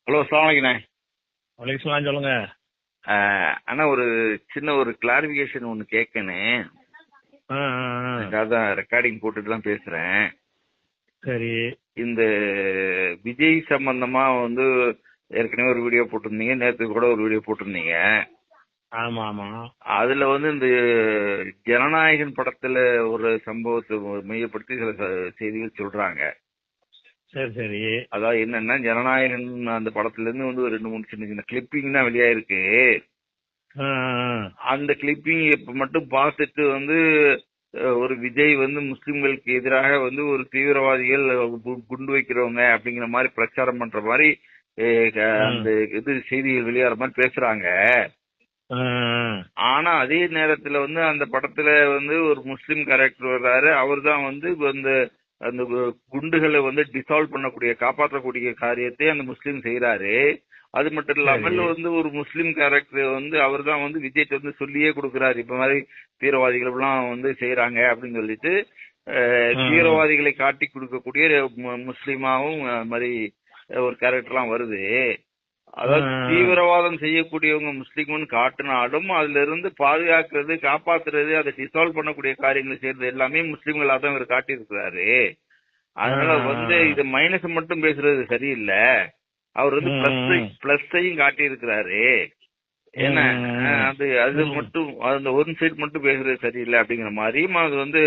Hello, அஸ்ஸலாமு அலைக்குண்ணே. வலைக்கலாம் சொல்லுங்க. அண்ணா, ஒரு சின்ன ஒரு கிளாரிபிகேஷன் ஒன்று கேட்கணும். அதான் ரெக்கார்டிங் போட்டுட்டு தான் பேசுறேன். சரி. இந்த விஜய் சம்பந்தமா ஏற்கனவே ஒரு வீடியோ போட்டிருந்தீங்க, நேற்று கூட ஒரு வீடியோ போட்டிருந்தீங்க. ஆமா ஆமா. அதுல இந்த ஜனநாயகன் படத்துல ஒரு சம்பவத்தை மையப்படுத்தி சில செய்திகள் சொல்றாங்க. சரி சரி. அதாவது என்னன்னா, ஜனநாயகன் அந்த படத்துல இருந்து ஒரு 2-3 சின்ன சின்ன கிளிப்பிங் தான் வெளியாயிருக்கு. அந்த கிளிப்பிங் இப்ப மட்டும் பார்த்துட்டு ஒரு விஜய் முஸ்லிம்களுக்கு எதிராக ஒரு தீவிரவாதிகள் குண்டு வைக்கிறவங்க அப்படிங்கிற மாதிரி பிரச்சாரம் பண்ற மாதிரி அந்த செய்திகள் வெளியாகிற மாதிரி பேசுறாங்க. ஆனா அதே நேரத்துல அந்த படத்துல ஒரு முஸ்லிம் கேரக்டர் வர்றாரு. அவர் தான் அந்த குண்டுகளை டிசால்வ் பண்ணக்கூடிய, காப்பாற்றக்கூடிய காரியத்தை அந்த முஸ்லீம் செய்யறாரு. அது மட்டும் இல்லாமல் ஒரு முஸ்லீம் கேரக்டர் அவர் தான் விஜய்க்கு சொல்லியே கொடுக்கிறாரு, இப்ப மாதிரி தீவிரவாதிகள் எல்லாம் செய்யறாங்க அப்படின்னு சொல்லிட்டு. தீவிரவாதிகளை காட்டி கொடுக்கக்கூடிய முஸ்லீமாவும் மாதிரி ஒரு கேரக்டர்லாம் வருது. அதாவது தீவிரவாதம் செய்யக்கூடியவங்க முஸ்லீம்னு காட்டினாலும் அதுல இருந்து பாதுகாக்கிறது, காப்பாத்துறது, அதை டிசால்வ் பண்ணக்கூடிய காரியங்களை செய்யறது எல்லாமே முஸ்லீம்களா தான் இவர் காட்டியிருக்கிறாரு. அதனால இத மைனஸ் மட்டும் பேசுறது சரியில்லை. அவர் பிளஸ்ஸையும் காட்டியிருக்கிறாரு. ஏன்னா அது மட்டும் அந்த ஒன் சைட் மட்டும் பேசுறது சரியில்லை அப்படிங்கிற மாதிரியும், அது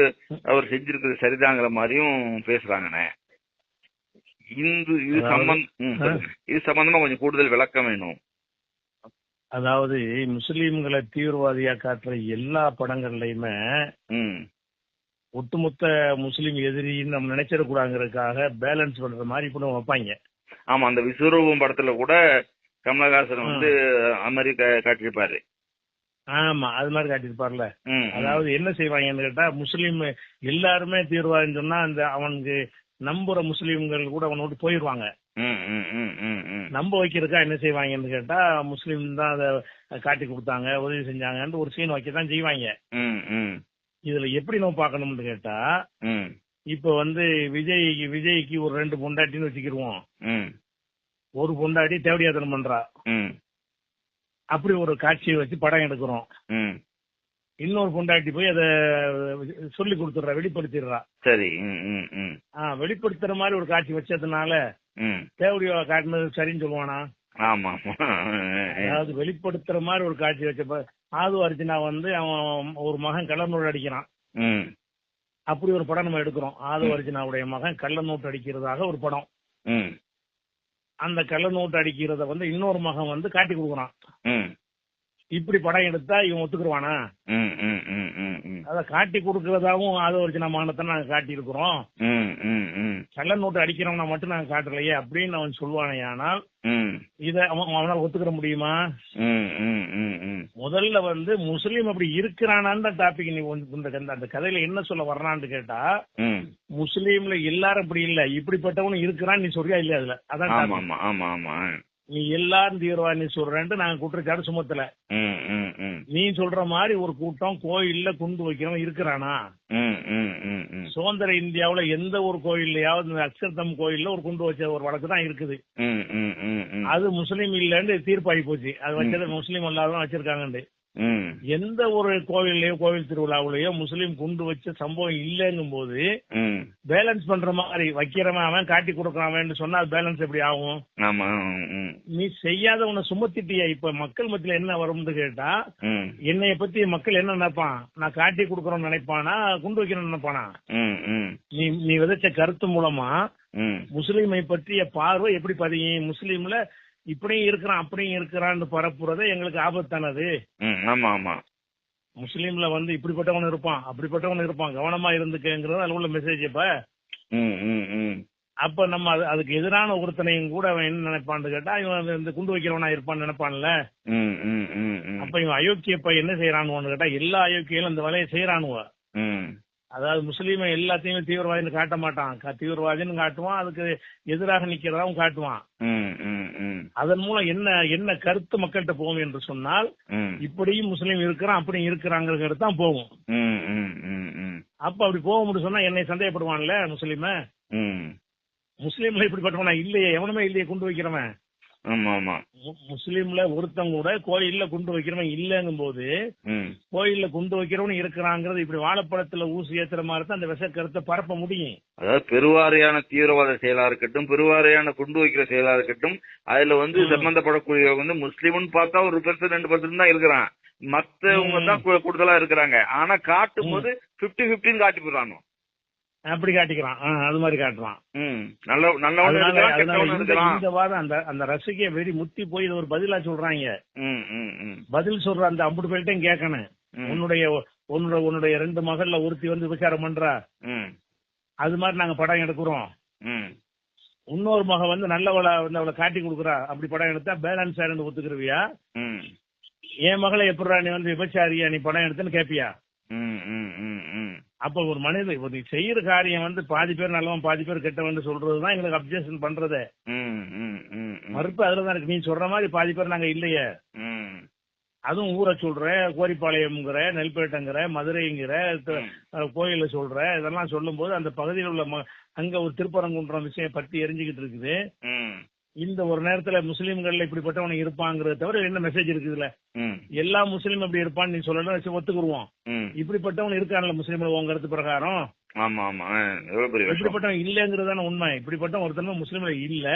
அவர் செஞ்சிருக்கிறது சரிதாங்கிற மாதிரியும் பேசுறாங்கண்ணே. இது சம்பந்தமா கொஞ்சம் கூடுதல் விளக்கம் வேணும். அதாவது முஸ்லீம்களை தீவிரவாதியா காட்டுற எல்லா படங்கள்லயுமே ஒட்டுமொத்த முஸ்லீம் எதிரின்னு நம்ம நினைச்சிடக்கூடாதுங்கிறதுக்காக பேலன்ஸ் பண்ற மாதிரி இப்ப வைப்பாங்க. ஆமா, அந்த விஸ்வரூபம் படத்துல கூட கமலஹாசன் அது மாதிரி காட்டியிருப்பாரு. ஆமா, அது மாதிரி காட்டியிருப்பார்ல. அதாவது என்ன செய்வாங்கன்னு கேட்டா, முஸ்லீம் எல்லாருமே தீவிரவாதின்னு சொன்னா அந்த அவனுக்கு நம்புற முஸ்லீம்கள் கூட அவனை விட்டு போயிடுவாங்க. நம்ப வைக்கிறதுக்கா என்ன செய்வாங்கன்னு கேட்டா, முஸ்லீம் தான் அதை காட்டி கொடுத்தாங்க, உதவி செஞ்சாங்கன்னு ஒரு சீன் வைக்கத்தான் செய்வாங்க. இதுல எப்படி நம்ம பாக்கணும்னு கேட்டா, இப்ப விஜய்க்கு ஒரு 2 பொண்டாட்டின்னு வச்சுக்கிருவோம். ஒரு பொண்டாட்டி தேவடியாத்தனம் பண்றா, அப்படி ஒரு காட்சியை வச்சு படம் எடுக்கிறோம். இன்னொரு பொண்டாட்டி போய் அதை சொல்லி கொடுத்துடுறா, வெளிப்படுத்திடுறா. சரி. வெளிப்படுத்துற மாதிரி ஒரு காட்சி வச்சதுனால தேவடியா காட்டினது சரின்னு சொல்லுவானா? ஆமா. அதாவது வெளிப்படுத்துற மாதிரி ஒரு காட்சி வச்சப்ப ஆது அர்ஜுனா அவன் ஒரு மகன் கள்ளநோட்டு அடிக்கிறான். அப்படி ஒரு படம் நம்ம எடுக்கிறோம். ஆது அர்ஜுனாவுடைய மகன் கள்ளநோட்டு அடிக்கிறதாக ஒரு படம். அந்த கள்ளநோட்டு அடிக்கிறத இன்னொரு மகன் காட்டி கொடுக்குறான். இப்படி படம் எடுத்தா இவன் ஒத்துக்குருவானா? அத காட்டி கொடுக்கறதாவும் ஆது அர்ஜுனா மகனத்தை நாங்க காட்டி இருக்கிறோம், கள்ள நோட்டு அடிக்கிறவனா மட்டும் நாங்க காட்டலையே அப்படின்னு அவன் சொல்லுவானே. ஆனால் இத அவனால ஒத்துக்கிற முடியுமா? முதல்ல முஸ்லீம் அப்படி இருக்கிறானான்னு டாபிக். நீ அந்த கதையில என்ன சொல்ல வர்றான்னு கேட்டா, முஸ்லீம்ல எல்லாரும் அப்படி இல்ல, இப்படிப்பட்டவனும் இருக்கிறான்னு நீ சொல்றியா இல்லையா? அதுல அதான் நீ எல்லாரும் தீவிரவாதி சொல்றேன்ட்டு நாங்க குற்றச்சாட்டு சுமத்தல. நீ சொல்ற மாதிரி ஒரு கூட்டம் கோயில்ல குண்டு வைக்கிறவன் இருக்கிறானா? சுதந்திர இந்தியாவுல எந்த ஒரு கோயில்லையாவது அக்ஷர்தம் கோயில்ல ஒரு குண்டு வச்ச ஒரு வழக்கு தான் இருக்குது. அது முஸ்லீம் இல்லன்னு தீர்ப்பாகி போச்சு. அது வச்சது முஸ்லீம் அல்லாதான் வச்சிருக்காங்க. எந்த ஒரு கோவில்லையோ கோவில் திருவிழாவிலயோ முஸ்லீம் குண்டு வச்ச சம்பவம் இல்லைங்கும் போது பேலன்ஸ் பண்ற மாதிரி வைக்கிறவன் அவன் காட்டி கொடுக்கறான் சொன்னா பேலன்ஸ் எப்படி ஆகும்? நீ செய்யாத உன்னை சுமத்திட்டியா? இப்ப மக்கள் மத்தியில என்ன வரும்னு கேட்டா, என்னைய பத்தி மக்கள் என்ன நினைப்பான்? நான் காட்டி கொடுக்கறோம்னு நினைப்பானா, குண்டு வைக்கணும்னு நினைப்பானா? நீ விதைச்ச கருத்து மூலமா முஸ்லீமை பற்றிய பார்வை எப்படி பதியும்? முஸ்லீம்ல இப்படியும் இருக்கிறான் அப்படியும் இருக்கிறான்னு பரப்புறத எங்களுக்கு ஆபத்தானது. முஸ்லீம்ல இப்படிப்பட்டவன் இருப்பான், அப்படிப்பட்டவன் இருப்பான், கவனமா இருந்துக்கிறது அது உள்ள மெசேஜ். அப்ப நம்ம அதுக்கு எதிரான ஒருத்தனையும் கூட அவன் என்ன நினைப்பான்னு கேட்டா, இவன் இந்த குண்டு வைக்கிறவனா இருப்பான்னு நினைப்பான்ல. அப்ப இவன் அயோக்கியப்ப என்ன செய்யறானுவான்னு கேட்டா, எல்லா அயோக்கியிலும் அந்த வேலையை செய்யறானுவ. அதாவது முஸ்லீமை எல்லாத்தையுமே தீவிரவாதின்னு காட்ட மாட்டான், தீவிரவாதின்னு காட்டுவான், அதுக்கு எதிராக நிக்கிறதாவும் காட்டுவான். அதன் மூலம் என்ன கருத்து மக்கள்கிட்ட போகும் என்று சொன்னால், இப்படியும் முஸ்லீம் இருக்கிறான் அப்படியும் இருக்கிறாங்கிறது தான் போகும். அப்ப அப்படி போக முடியும் சொன்னா என்னை சந்தேகப்படுவான்ல முஸ்லீம. முஸ்லீம்ல இப்படிப்பட்டவனா இல்லையே, எவனுமே இல்லையே குண்டு வைக்கிறவன். ஆமா ஆமா. முஸ்லீம்ல ஒருத்தன் கூட கோயில்ல குண்டு வைக்கிறவன் இல்லங்கும் போது கோயில்ல குண்டு வைக்கிறவன் இருக்கிறாங்கிறது இப்படி வாழைப்பழத்துல ஊசி ஏத்துற மாதிரி தான் அந்த விஷ கருத்தை பரப்ப முடியும். அதாவது பெருவாரியான தீவிரவாத செயலா இருக்கட்டும், பெருவாரியான குண்டு வைக்கிற செயலா இருக்கட்டும், அதுல வந்து சம்பந்தப்படக்கூடிய வந்து முஸ்லீம்னு பார்த்தா ஒரு 1% 2% தான் இருக்கிறான், மத்தவங்க தான் கூடுதலா இருக்கிறாங்க. ஆனா காட்டும் போது 50-50 காட்டி போடுறானோ, அப்படி காட்டிக்கிறான். அது மாதிரி காட்டுறான். இந்த வாதம் அந்த ரசிகைய வெறி முத்தி போய் இது ஒரு பதிலா சொல்றாங்க. பதில் சொல்ற அந்த அம்புட்டு பேர்ட்டையும் கேட்கணும். உன்னுடைய 2 மகள்ல ஒருத்தி வந்து விசாரம் பண்றா, அது மாதிரி நாங்க படம் எடுக்கிறோம். இன்னொரு மக வந்து நல்லவளை வந்து அவளை காட்டி கொடுக்குறா, அப்படி படம் எடுத்தா பேலன்ஸ் ஆயிருந்து ஒத்துக்குருவியா? என் மகளை எப்படா நீ வந்து விபச்சாரியா நீ படம் எடுத்துன்னு கேப்பியா? அப்ப ஒரு மனிதன் நீ செய்யற காரியம் வந்து பாதி பேர் நல்லவன் பாதி பேர் கெட்டவன் சொல்றதுதான் எங்களுக்கு அப்ஜெக்ஷன் பண்றது. மறுப்பு அதுலதான் இருக்கு. நீ சொல்ற மாதிரி பாதி பேர் நாங்க இல்லையே. அதுவும் ஊரை சொல்ற, கோரிப்பாளையம்ங்கிற, நெல்பேட்டைங்கிற, மதுரைங்கிற, கோயில சொல்ற, இதெல்லாம் சொல்லும் போது அந்த பகுதியில் உள்ள அங்க ஒரு திருப்பரங்குன்றம் விஷயம் பத்தி எரிஞ்சுக்கிட்டு இருக்குது. இந்த ஒரு நேரத்துல முஸ்லீம்கள்ல இப்படிப்பட்டவன் இருப்பாங்கிறத தவிர என்ன மெசேஜ் இருக்குதுல? எல்லா முஸ்லீம் அப்படி இருப்பான்னு நீ சொல்லணும், ஒத்துக்குருவோம். இப்படிப்பட்டவன் இருக்கான்ல முஸ்லீம்ல உங்க கருத்து பிரகாரம். இப்படிப்பட்டவன் இல்லங்கிறதான உண்மை. இப்படிப்பட்டவன் ஒருத்தனும் முஸ்லீம்ல இல்ல,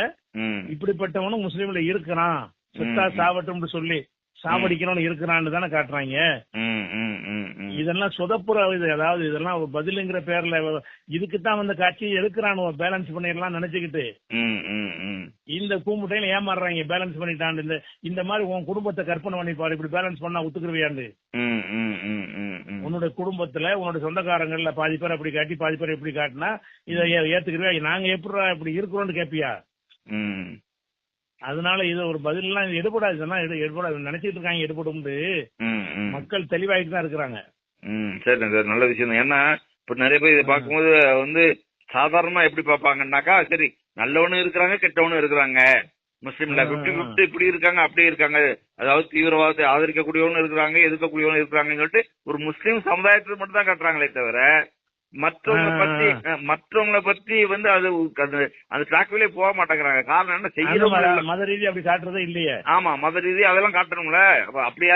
இப்படிப்பட்டவனும் முஸ்லீம்ல இருக்கிறான், சுத்தா சாவட்டும் சொல்லி சாவடிக்கணும்னு இருக்கிறான்னு தானே காட்டுறாங்க. இதெல்லாம் சொதப்புற இது. அதாவது இதெல்லாம் பதிலுங்கிற பேர்ல இதுக்குத்தான் வந்து காட்சி எடுக்கிறான், பேலன்ஸ் பண்ணிடலாம் நினைச்சுக்கிட்டு இந்த கூமுட்டையில ஏமாறுறாங்க. பேலன்ஸ் பண்ணிட்டான். இந்த மாதிரி உன் குடும்பத்தை கற்பனை பண்ணிப்பாரு, இப்படி பேலன்ஸ் பண்ணா ஒத்துக்குருவியாண்டு. உன்னுடைய குடும்பத்துல உன்னோட சொந்தக்காரங்கள்ல பாதி பேர் அப்படி காட்டி பாதி பேர் எப்படி காட்டினா இதை ஏத்துக்குருவியா? நாங்க எப்படி இப்படி இருக்கிறோம்னு கேப்பியா? அதனால இது ஒரு பதில் எல்லாம் எடுபடாது. எடுபடாது நினைச்சிட்டு இருக்காங்க. எடுபடும் மக்கள் தெளிவாயிட்டு தான் இருக்கிறாங்க. சரி சார், நல்ல விஷயம். ஏன்னா இப்ப நிறைய பேர் இதை பார்க்கும்போது வந்து சாதாரணமா எப்படி பார்ப்பாங்கன்னாக்கா, சரி நல்லவனும் இருக்கிறாங்க கெட்டவனும் இருக்கிறாங்க, முஸ்லீம்ல 50-50 இப்படி இருக்காங்க அப்படி இருக்காங்க, அதாவது தீவிரவாதத்தை ஆதரிக்கக்கூடியவனும் இருக்கிறாங்க எதிர்க்கக்கூடியவனும் இருக்கிறாங்கன்னு சொல்லிட்டு ஒரு முஸ்லீம் சமுதாயத்தை மட்டும் தான் காட்டுறாங்களே தவிர மற்றவங்களை பத்தி வந்து அது அந்த ட்ராக்லயே போக மாட்டேங்கிறாங்க. காரணம் என்ன? செய்யற மத ரீதி அப்படி காட்டுறதே இல்லையே. ஆமா, மத ரீதி அதெல்லாம் காட்டணும்ல. அப்படியா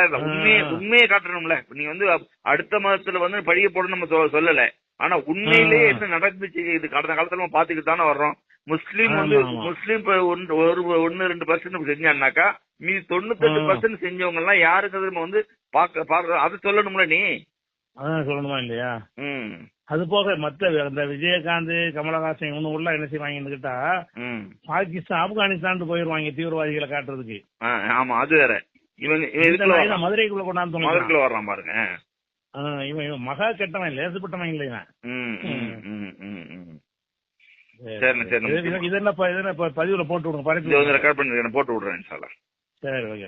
உண்மையை காட்டணும்ல. நீங்க வந்து அடுத்த மதத்துல வந்து பழிய போட நம்ம சொல்லல, ஆனா உண்மையிலேயே என்ன நடந்துச்சு இது கடந்த காலத்துல நம்ம பாத்துக்கிட்டு தானே வர்றோம். முஸ்லீம் வந்து முஸ்லீம் 1-2% செஞ்சான்னாக்கா மீதி 98% செஞ்சவங்க எல்லாம் யாருங்கிறது நம்ம வந்து பாக்க அதை சொல்லணும்ல. நீ அதான் சொல்லணுமா இல்லையா? அது போக மற்ற இந்த விஜயகாந்த், கமலஹாசன் இவனு உள்ள என்ன செய்வாங்கன்னு கேட்டா பாகிஸ்தான் ஆப்கானிஸ்தான் போயிருவாங்க தீவிரவாதிகளை காட்டுறதுக்கு. ஆமா, அது வேற. இவன் மதுரைக்குள்ள கொண்டாந்து வர்றான் பாருங்க. இவன் மகா கெட்டவன், லேசுப்பட்டவன் இல்லையா? இது என்ன பதிவுல போட்டு விடுங்க, ரெக்கார்ட் பண்ணி போட்டு விடுறேன். சரி, ஓகே.